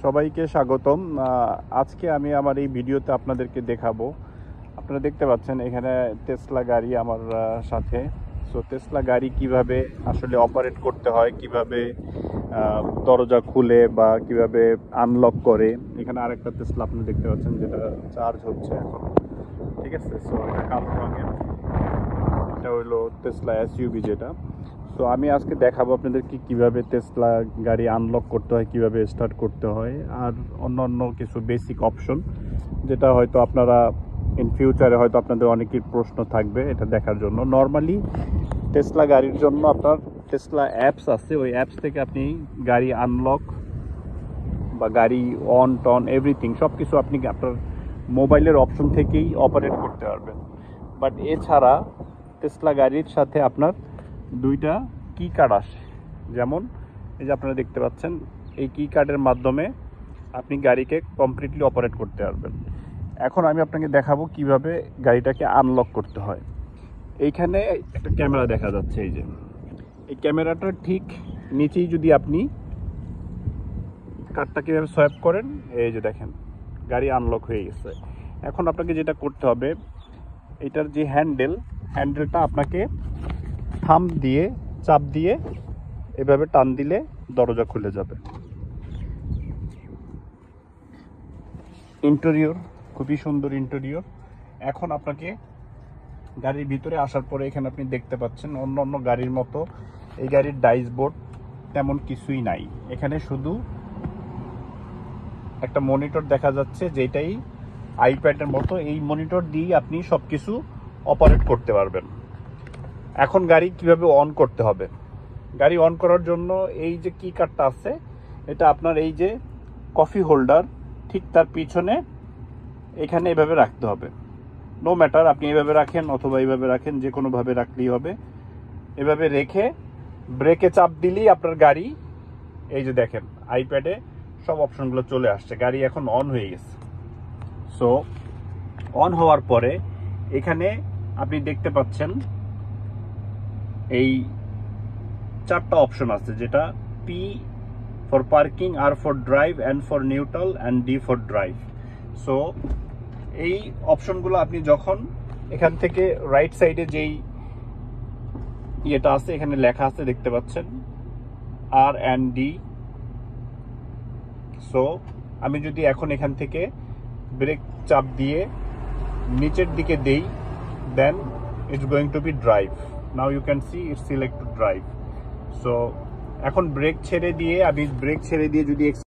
সবাইকে স্বাগতম। আজকে আমি আমার এই ভিডিওতে আপনাদেরকে দেখাবো। আপনারা দেখতে পাচ্ছেন এখানে টেসলা গাড়ি আমার সাথে। সো টেসলা গাড়ি কিভাবে আসলে অপারেট করতে হয়, কিভাবে দরজা খুলে বা কিভাবে আনলক করে। এখানে আরেকটা টেসলা আপনি দেখতে পাচ্ছেন যেটা চার্জ হচ্ছে এখন, ঠিক আছে। সো এটা কালো রঙের, এটা হইলো টেসলা এসইউভি যেটা। তো আমি আজকে দেখাবো আপনাদেরকে কিভাবে টেসলা গাড়ি আনলক করতে হয়, কিভাবে স্টার্ট করতে হয়, আর অন্যান্য কিছু বেসিক অপশন যেটা হয়তো আপনারা ইন ফিউচারে হয়তো আপনাদের অনেকের প্রশ্ন থাকবে এটা দেখার জন্য। নর্মালি টেসলা গাড়ির জন্য আপনার টেসলা অ্যাপস আছে, ওই অ্যাপস থেকে আপনি গাড়ি আনলক বা গাড়ি অন টন এভরিথিং সব কিছু আপনি আপনার মোবাইলের অপশন থেকেই অপারেট করতে পারবেন। বাট এছাড়া টেসলা গাড়ির সাথে আপনার দুইটা কি কার্ড আসে, যেমন এই যে আপনারা দেখতে পাচ্ছেন এই কি কার্ডের মাধ্যমে আপনি গাড়িকে কমপ্লিটলি অপারেট করতে পারবেন। এখন আমি আপনাকে দেখাবো কিভাবে গাড়িটাকে আনলক করতে হয়। এইখানে একটা ক্যামেরা দেখা যাচ্ছে, এই যে এই ক্যামেরাটার ঠিক নিচেই যদি আপনি কার্ডটা কীভাবে সোয়াইপ করেন, এই যে দেখেন গাড়ি আনলক হয়ে গেছে। এখন আপনাকে যেটা করতে হবে, এটার যে হ্যান্ডেলটা আপনাকে থাম্ব দিয়ে চাপ দিয়ে এভাবে টান দিলে দরজা খুলে যাবে। ইন্টেরিয়র খুবই সুন্দর ইন্টেরিয়র। এখন আপনাকে গাড়ির ভিতরে আসার পরে এখানে আপনি দেখতে পাচ্ছেন অন্য অন্য গাড়ির মতো এই গাড়ির ডাইসবোর্ড তেমন কিছুই নাই। এখানে শুধু একটা মনিটর দেখা যাচ্ছে, যেটাই আইপ্যাডের মতো। এই মনিটর দিয়ে আপনি সব কিছু অপারেট করতে পারবেন। এখন গাড়ি কিভাবে অন করতে হবে, গাড়ি অন করার জন্য এই যে কি কার্ডটা আছে, এটা আপনার এই যে কফি হোল্ডার ঠিক তার পিছনে এখানে এভাবে রাখতে হবে। নো ম্যাটার আপনি এভাবে রাখেন অথবা এইভাবে রাখেন, যে কোনোভাবে রাখলেই হবে। এভাবে রেখে ব্রেকে চাপ দিলেই আপনার গাড়ি, এই যে দেখেন আইপ্যাডে সব অপশনগুলো চলে আসছে, গাড়ি এখন অন হয়ে গেছে। সো অন হওয়ার পরে এখানে আপনি দেখতে পাচ্ছেন এই চারটা অপশন আছে, যেটা P for parking, R for drive, N for neutral, and D for drive. So এই অপশনগুলো আপনি যখন এখান থেকে রাইট সাইডে যেই ইয়েটা আছে এখানে লেখা আছে দেখতে পাচ্ছেন আর অ্যান্ড ডি। সো আমি যদি এখন এখান থেকে ব্রেক চাপ দিয়ে নিচের দিকে দেই, then it's going to be drive. Now you can see it's select to drive. So এখন ব্রেক ছেড়ে দিয়ে যদি